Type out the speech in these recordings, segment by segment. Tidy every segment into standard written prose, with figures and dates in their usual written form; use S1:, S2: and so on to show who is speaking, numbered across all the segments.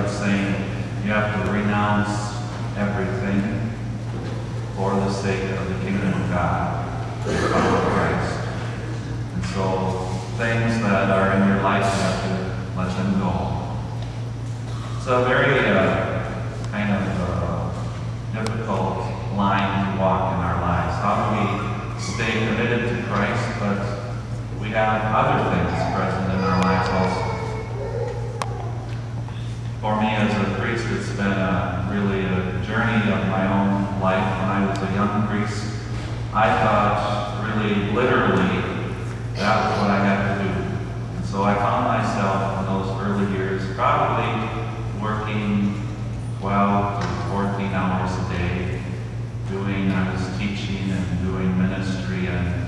S1: started saying you have to renounce everything for the sake of the kingdom of God, to follow Christ. And so things that are in your life, you have to let them go. It's a very kind of difficult line to walk in our lives. How do we stay committed to Christ, but we have other things present in our lives also? For me as a priest, it's been really a journey of my own life. When I was a young priest, I thought really literally that was what I had to do. And so I found myself in those early years probably working 12 to 14 hours a day, I was teaching and doing ministry and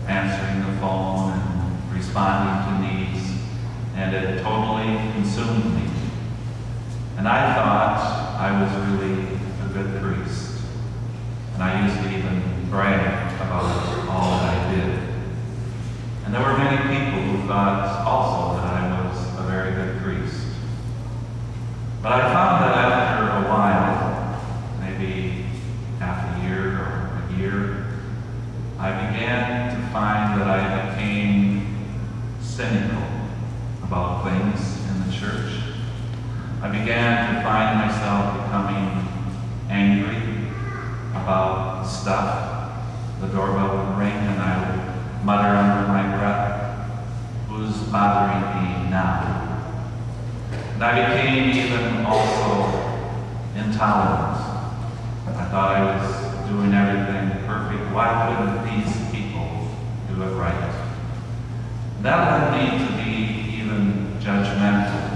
S1: answering the phone and responding to needs, and it totally consumed me. And I thought I was really a good priest. And I used to even brag about all that I did. And there were many people who thought also that I was a very good priest. But I found that after a while, maybe half a year or a year, I began to find that I became cynical about things in the church. I began to find myself becoming angry about stuff. The doorbell would ring and I would mutter under my breath, "Who's bothering me now?" And I became even also intolerant. I thought I was doing everything perfect. Why couldn't these people do it right? That led me to be even judgmental.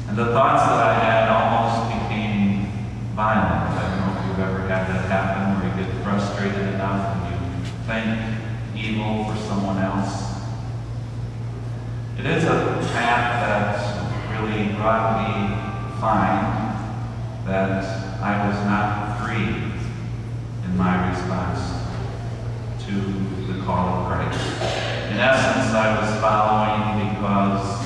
S1: And the thoughts that I had almost became violent. I don't know if you've ever had that happen, where you get frustrated enough and you think evil for someone else. It is a path that really brought me to find that I was not free in my response to the call of Christ. In essence, I was following because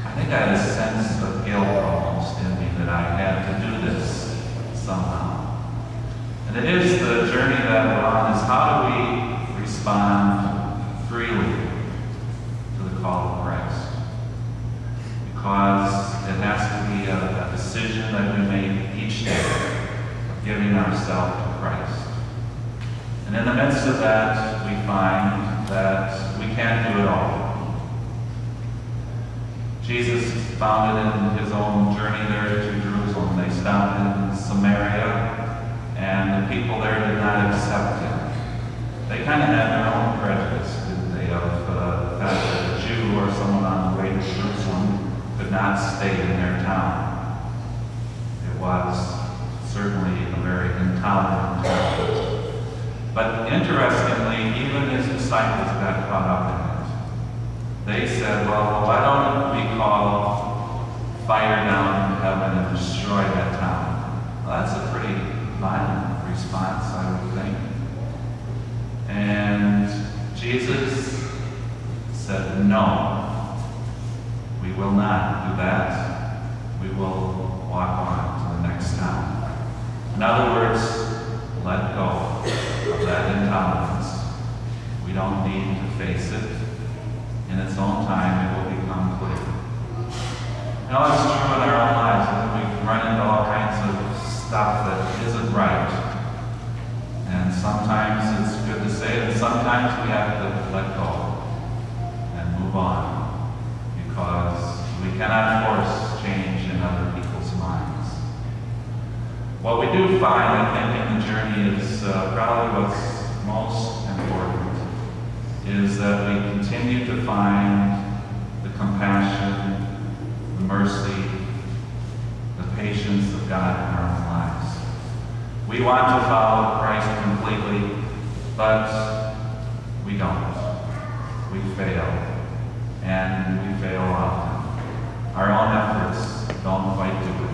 S1: I think I had a sense of guilt almost in me that I had to do this somehow. And it is the journey that we're on, is how do we respond freely to the call of Christ? Because it has to be a decision that we make each day of giving ourselves to Christ. And in the midst of that, we find that we can't do it all. Jesus found it in his own journey there to Jerusalem. They stopped in Samaria, and the people there did not accept him. They kind of had their own prejudice, didn't they, of the fact that a Jew or someone on the way to Jerusalem could not stay in their town. It was certainly a very intolerant town. But interestingly, even his disciples got caught up in it. They said, well, why don't we call fire down from heaven and destroy that town? Well, that's a pretty violent response, I would think. And Jesus said, no, we will not do that. We will walk on to the next town. In other words, let go of that intolerance. We don't need to face it. In its own time, it will become clear. Now, it's true in our own lives. We run into all kinds of stuff that isn't right. And sometimes it's good to say it, and sometimes we have to let go and move on, because we cannot force change in other people's minds. What we do find, I think, in the journey is probably what's most important, is that we continue to find the compassion, the mercy, the patience of God in our own lives. We want to follow Christ completely, but we don't. We fail, and we fail often. Our own efforts don't quite do it.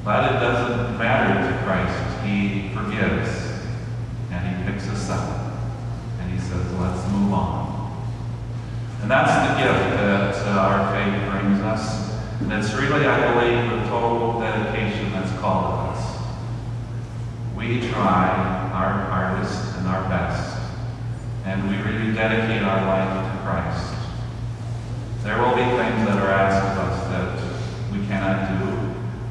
S1: But it doesn't matter to Christ. He forgives, and he picks us up. He says, let's move on. And that's the gift that our faith brings us. us. And it's really, I believe, the total dedication that's called of us. We try our hardest and our best, and we really dedicate our life to Christ. There will be things that are asked of us that we cannot do,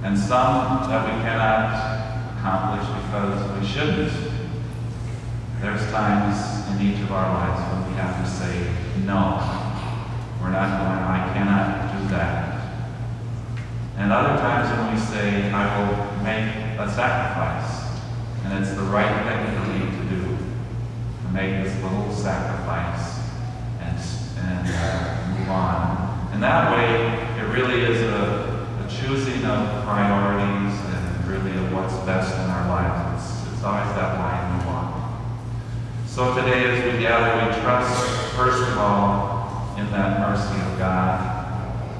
S1: and some that we cannot accomplish because we shouldn't. There's times in each of our lives when we have to say, no, we're not going, I cannot do that. And other times when we say, I will make a sacrifice, and it's the right thing for me to do, to make this little sacrifice and move on. And that way, it really is a choosing of priorities and really of what's best in our lives. It's always that line we walk. So today as we gather, we trust, first of all, in that mercy of God,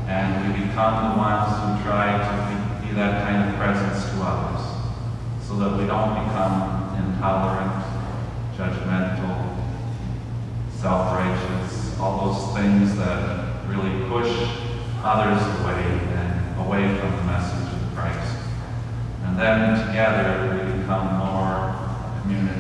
S1: and we become the ones who try to be that kind of presence to others, so that we don't become intolerant, judgmental, self-righteous, all those things that really push others away from the message of Christ. And then together we become more a community